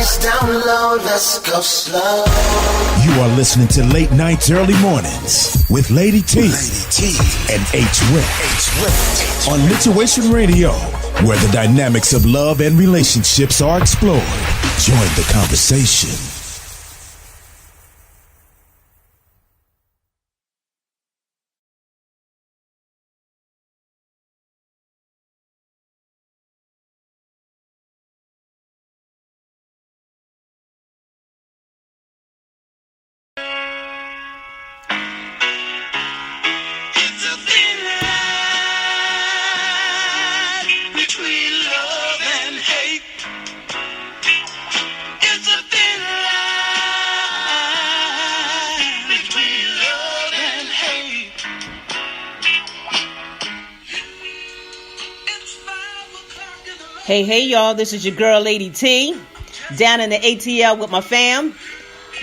nights down low, let's go slow. You are listening to Late Nights, Early Mornings with Lady T, and H. Wick on Lituation Radio, where the dynamics of love and relationships are explored. Join the conversation. Hey, y'all, this is your girl, Lady T, down in the ATL with my fam.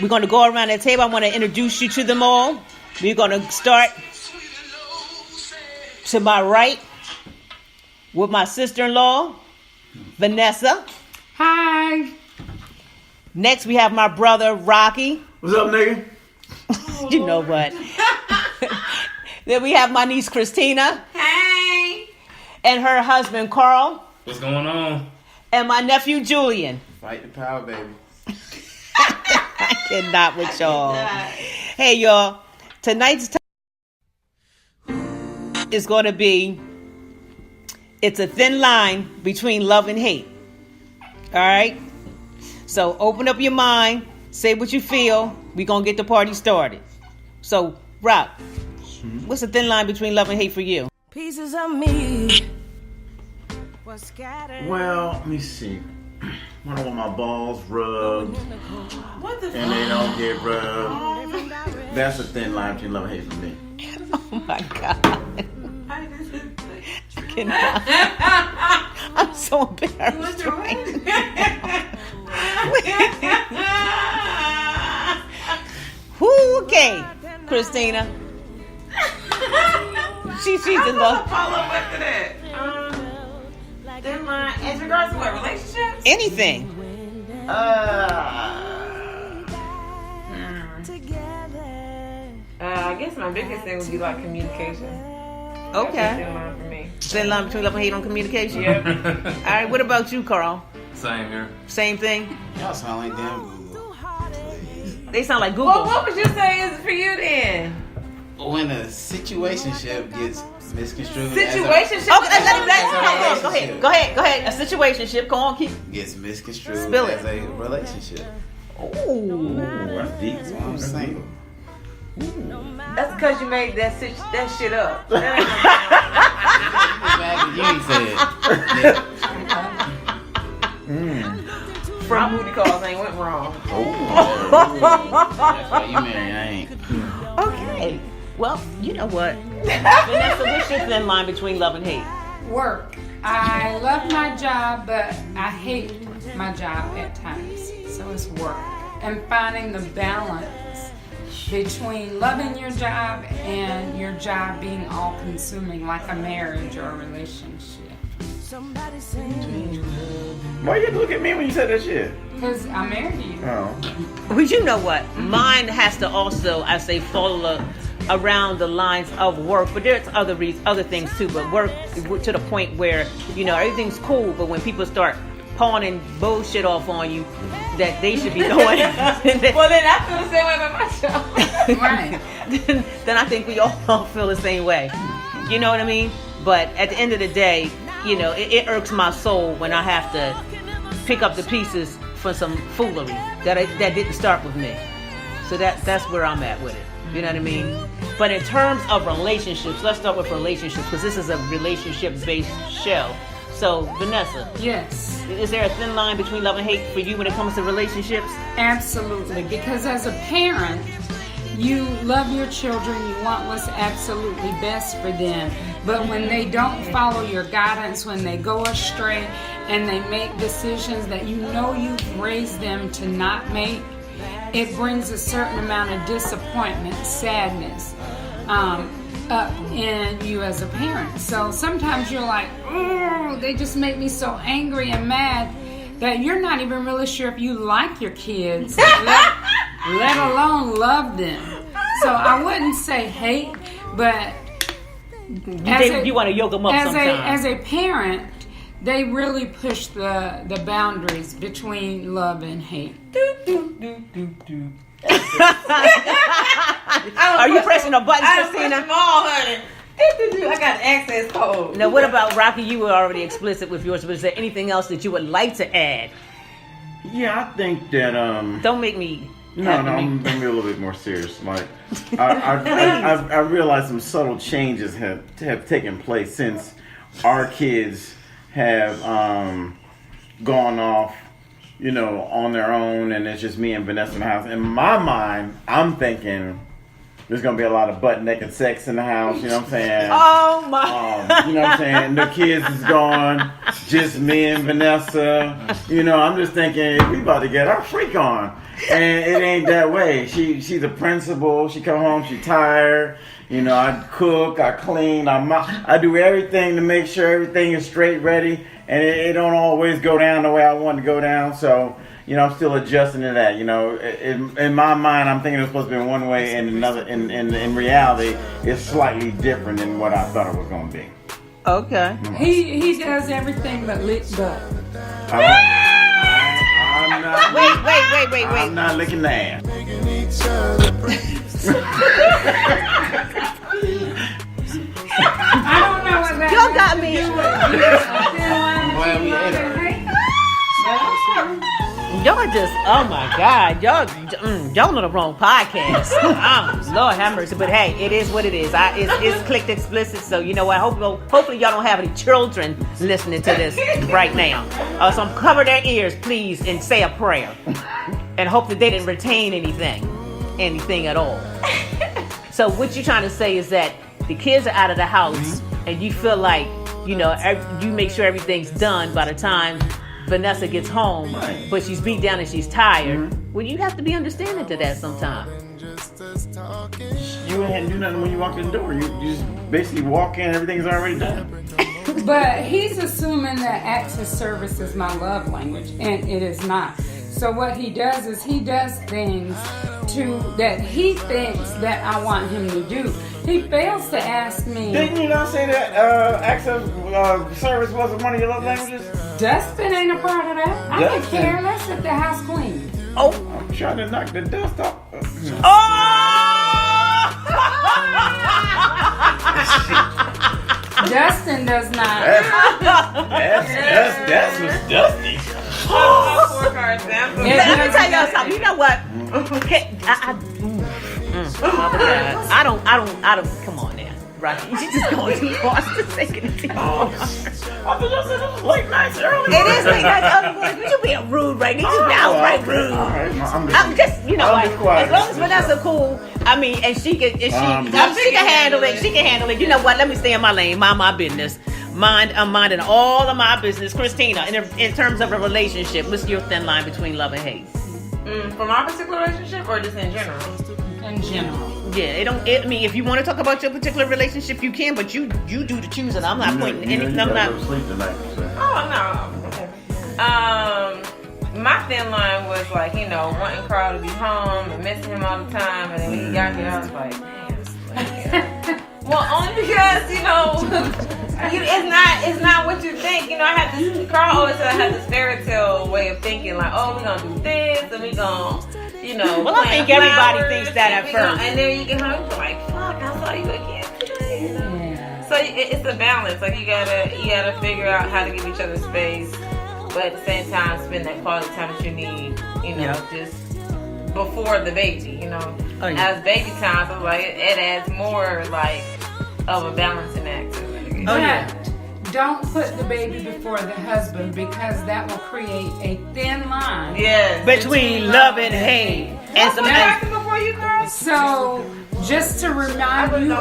We're going to go around the table. I want to introduce you to them all. We're going to start to my right with my sister-in-law, Vanessa. Hi. Next, we have my brother, Rocky. What's up, nigga? You know what? Then we have my niece, Christina. Hey. And her husband, Carl. What's going on? And my nephew, Julian. Fight the power, baby. I cannot with y'all. Hey, y'all. Tonight's topic is going to be, it's a thin line between love and hate. All right? So open up your mind. Say what you feel. We're going to get the party started. So, Rock, what's the thin line between love and hate for you? Pieces of me. Well, let me see. I don't want my balls rubbed. What the fuck? And they don't get rubbed. That's a thin line between love and hate for me. Oh, my God. I cannot. I'm so embarrassed right now. Okay, Christina. She's in love. Follow up after that. Then as regards to what, relationships? Anything. I guess my biggest thing would be like communication. Okay. That's a thin line for me. Thin line between love and hate on communication? Yep. All right, what about you, Carl? Same here. Same thing? Y'all sound like damn Google. They sound like Google. Well, what would you say is for you then? When a situationship gets misconstrued. Situationship? Go ahead. A situationship. Go on, keep. Gets misconstrued Spill it. as a relationship. Ooh. That's deep. That's what I'm saying. That's because you made that shit up. From booty calls ain't went wrong. That's why you married. I ain't. Okay. Well, you know what? Vanessa, what's your thin line between love and hate? Work. I love my job, but I hate my job at times. So it's work. And finding the balance between loving your job and your job being all-consuming, like a marriage or a relationship. Why you look at me when you said that shit? Because I'm married to you. Oh. Well, you know what? Mine has to also, I say, follow around the lines of work, but there's other things too. But work to the point where everything's cool, but when people start pawning bullshit off on you that they should be doing, well, then I feel the same way about myself. Right. then I think we all feel the same way. You know what I mean? But at the end of the day, it irks my soul when I have to pick up the pieces for some foolery that didn't start with me. So that's where I'm at with it. You know what I mean? But in terms of relationships, let's start with relationships because this is a relationship-based show. So, Vanessa. Yes. Is there a thin line between love and hate for you when it comes to relationships? Absolutely. Because as a parent, you love your children, you want what's absolutely best for them. But when they don't follow your guidance, when they go astray and they make decisions that you've raised them to not make, it brings a certain amount of disappointment, sadness up in you as a parent. So sometimes you're like, oh, they just make me so angry and mad that you're not even really sure if you like your kids, let alone love them. So I wouldn't say hate, but You want to yoke them up sometimes. as a parent, they really push the boundaries between love and hate. Are you pressing the buttons, Christina? I'm all, honey. I got the access code. Now, what about Rocky? You were already explicit with yours, but is there anything else that you would like to add? Yeah, I think that Don't make me. I'm gonna be a little bit more serious. Like, I realized some subtle changes have taken place since our kids have gone off, on their own, and it's just me and Vanessa in the house. In my mind, I'm thinking there's gonna be a lot of butt naked sex in the house. You know what I'm saying? Oh my! You know what I'm saying? The kids is gone, just me and Vanessa. I'm just thinking we about to get our freak on, and it ain't that way. She's a principal. She come home, she tired. I cook, I clean, I do everything to make sure everything is straight ready, and it don't always go down the way I want to go down. So, I'm still adjusting to that. In my mind, I'm thinking it's supposed to be one way, and another. In reality, it's slightly different than what I thought it was going to be. Okay. He does everything but lick butt. I'm not. Wait. I'm not licking the ass. I don't know what that Y'all got me. Y'all just, oh my God, y'all know the wrong podcast. Lord have mercy, but hey, it is what it is. It's clicked explicit, so you know what? Hopefully y'all don't have any children listening to this right now. So cover their ears, please, and say a prayer, and hope that they didn't retain anything at all. So what you're trying to say is that the kids are out of the house, and you feel like, you make sure everything's done by the time Vanessa gets home, right, but she's beat down and she's tired. Well, you have to be understanding to that sometimes. You ain't do nothing when you walk in the door. You just basically walk in, everything's already done. But he's assuming that acts of service is my love language, and it is not. So what he does is he does things that he thinks that I want him to do. He fails to ask me. Didn't you not say that acts of service wasn't one of your love languages? Dustin ain't a part of that. I don't care. Let's get the house clean. Oh, I'm trying to knock the dust off. Dustin does not. That's what's dusty. Let me tell y'all something. You know what? Okay, I don't. Come on now, Rocky. You just going too far. Just taking it too far. I thought y'all said it was late nights early. It is late nights early. You being rude right now. You outright rude. All right, I'm just, quiet. as long as Vanessa cool, and she can handle it. She can handle it. You know what? Let me stay in my lane. Mind my business. I'm minding all of my business. Christina, in terms of a relationship, what's your thin line between love and hate? From our particular relationship, or just in general? In general. Yeah, if you want to talk about your particular relationship, you can, but you do the choosing. I'm not pointing anything. I'm not. Sleep tonight, so. Oh no. My thin line was like, wanting Carl to be home and missing him all the time, and then when he got here, I was like, man. Well, only because it's not what you think. I had this. Carl always said I had this fairy tale way of thinking, like, oh, we're gonna do this, and we gonna, Well, I think everybody thinks that at first. And then you get home, you're like, fuck, I saw you again today. Yeah. So it's a balance. Like you gotta figure out how to give each other space, but at the same time spend that quality time that you need. Just before the baby. Oh, yeah. As baby time, so like it adds more like of a balancing act to it. Oh yeah. Don't put the baby before the husband, because that will create a thin line. Yes. Between love and hate. And What happened before you, girl? So, just to remind you,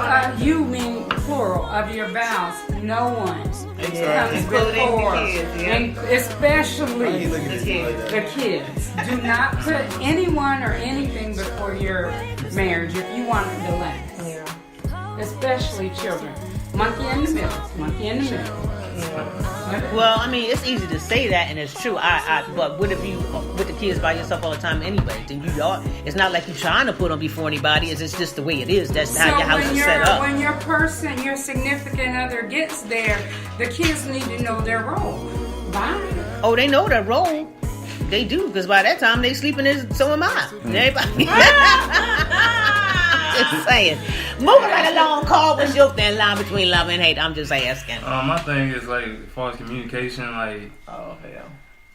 you mean plural, of your vows, no one comes Including before, the kids, yeah. and especially The kids. the kids. Do not put anyone or anything before your marriage if you want it to last. Yeah. Especially children. Monkey in the middle. Monkey in the middle. Well, I mean, it's easy to say that, and it's true. But what if you with the kids by yourself all the time anyway? Then you are. It's not like you're trying to put them before anybody. It's just the way it is. That's how your house is set up. When your person, your significant other gets there, the kids need to know their role. Bye. Oh, they know their role. They do, because by that time they sleeping. So am I. Everybody. Just saying. Moving right along, Carl, what's your thin line between love and hate? I'm just asking. My thing is like, as far as communication, like, Oh hell.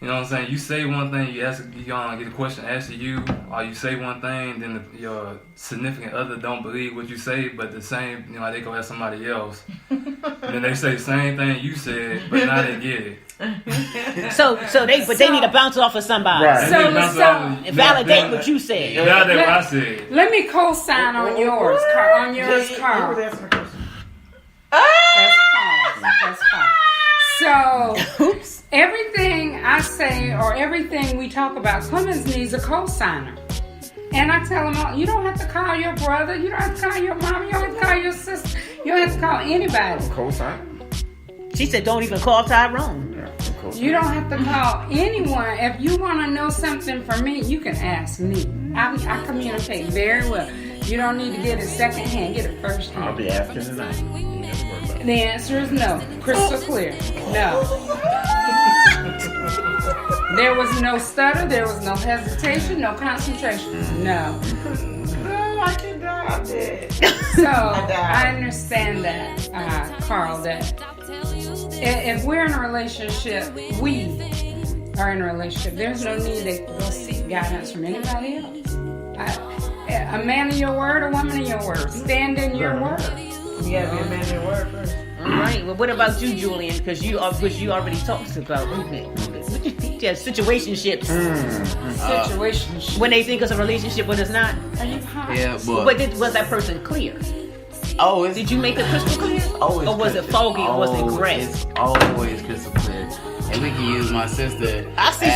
you know what I'm saying? You say one thing, you get a question asked to you, or you say one thing, then your significant other don't believe what you say, but the same, they go ask somebody else, and then they say the same thing you said, but now they get it. So they need to bounce off of somebody. Right. And validate what you said. Validate what I said. Let me co-sign on yours, Carl. That's my question. That's Carl. So, everything I say or everything we talk about, Clemens needs a co-signer. And I tell him, you don't have to call your brother, you don't have to call your mom, you don't have to call your sister, you don't have to call anybody. Co-sign? She said, don't even call Tyrone. You don't have to call anyone. If you want to know something from me, you can ask me. I communicate very well. You don't need to get it secondhand, get it firsthand. I'll be asking tonight. The answer is no. Crystal clear. No. There was no stutter. There was no hesitation. No concentration. No. I can drive it. So I understand that, Carl, that if we're in a relationship, we are in a relationship. There's no need to go seek guidance from anybody else. A man of your word, a woman of your word. Stand in your word. You gotta be a man of your word first. All right. Well, what about you, Julian? Because you already talked about situationships. Situationship. When they think it's a relationship, when it's not. Yeah, but Was that person clear? it's Did you make it crystal clear? always Or was it foggy? Or was it gray? It's always crystal clear. And we can use my sister. I see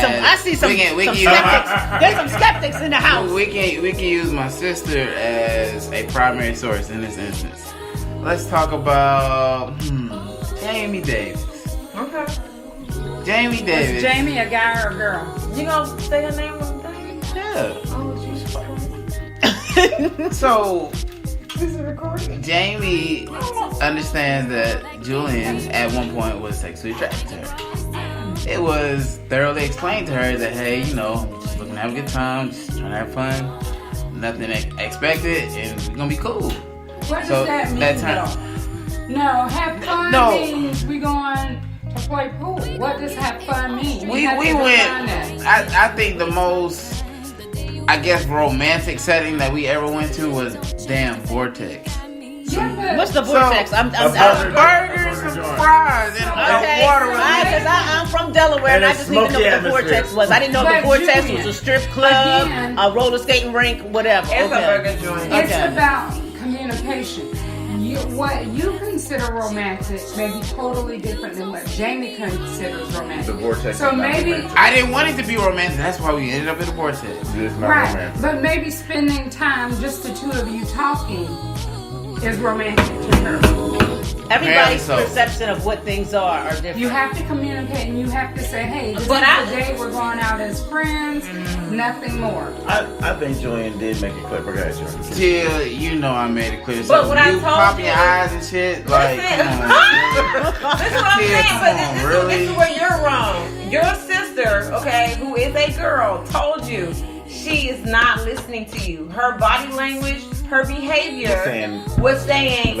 some skeptics. There's some skeptics in the house. We can use my sister as a primary source in this instance. Let's talk about Jamie Davis. Okay. Jamie Davis. Is Jamie a guy or a girl? You gonna say her name on the thing? Yeah. Oh, she's So This is recording. Jamie understands that Julian at one point was sexually attracted to her. It was thoroughly explained to her that, hey, I'm just looking to have a good time, just trying to have fun, nothing expected, and we're gonna be cool. What So, does that mean, that time- though? No, have fun No. means we going to play pool. What does have fun mean? We have to went. define that. I think the most, romantic setting that we ever went to was damn Vortex. Yeah, but What's the vortex? I'm Burgers and fries and okay. water. Because I'm from Delaware and I just need to know what the vortex was. I didn't know the But vortex Julian, was a strip club, again, a roller skating rink, whatever. It's Okay. a burger joint. It's Okay. about communication. What you consider romantic may be totally different than what Jamie considers romantic. The vortex So is not maybe, romantic. I didn't want it to be romantic. That's why we ended up in the Vortex. It's not right? romantic. But maybe spending time, just the two of you talking, is romantic to her. Everybody's so. perception of what things are different. You have to communicate and you have to say, hey, this But is I- the day we're going out as friends, nothing more. I think Julian did make it clear. But go ahead, Julian. Till I made it clear. But So what I you told popping you- your eyes and shit, like, Listen. come on. This is what I'm Kid, saying, come but on, this really? is where you're wrong. Your sister, okay, who is a girl, told you she is not listening to you. Her body language, her behavior was saying,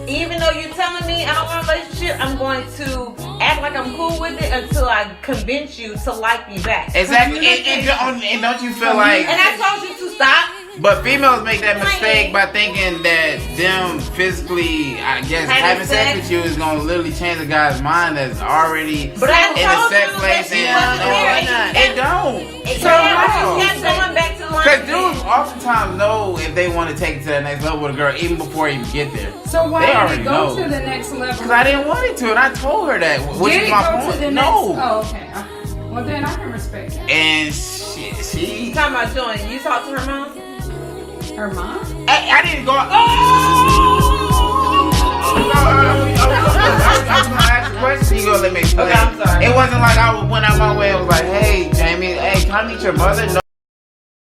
even though you're telling me I don't want a relationship, I'm going to act like I'm cool with it until I convince you to like me back. Exactly. And don't you feel like... And I told you to stop. But females make that mistake by thinking that them physically, having sex with you is gonna literally change a guy's mind that's already But I in a told sex you place. that she wasn't there. It don't. So you kept going back to the line. Because dudes oftentimes know if they want to take it to the next level with a girl even before you even get there. So They why did already it go know. to the next level? Because I didn't want it to, and I told her that. Which Did is it my go point. to the No. next? Oh, okay. Well, then I can respect that. And she Talking about Joy, you talked to her mom? Her mom? I didn't go. was gonna ask a question. You gonna let me explain? Okay, I'm sorry. It wasn't like I went out my way and was like, hey, Jamie, hey, can I meet your mother? No.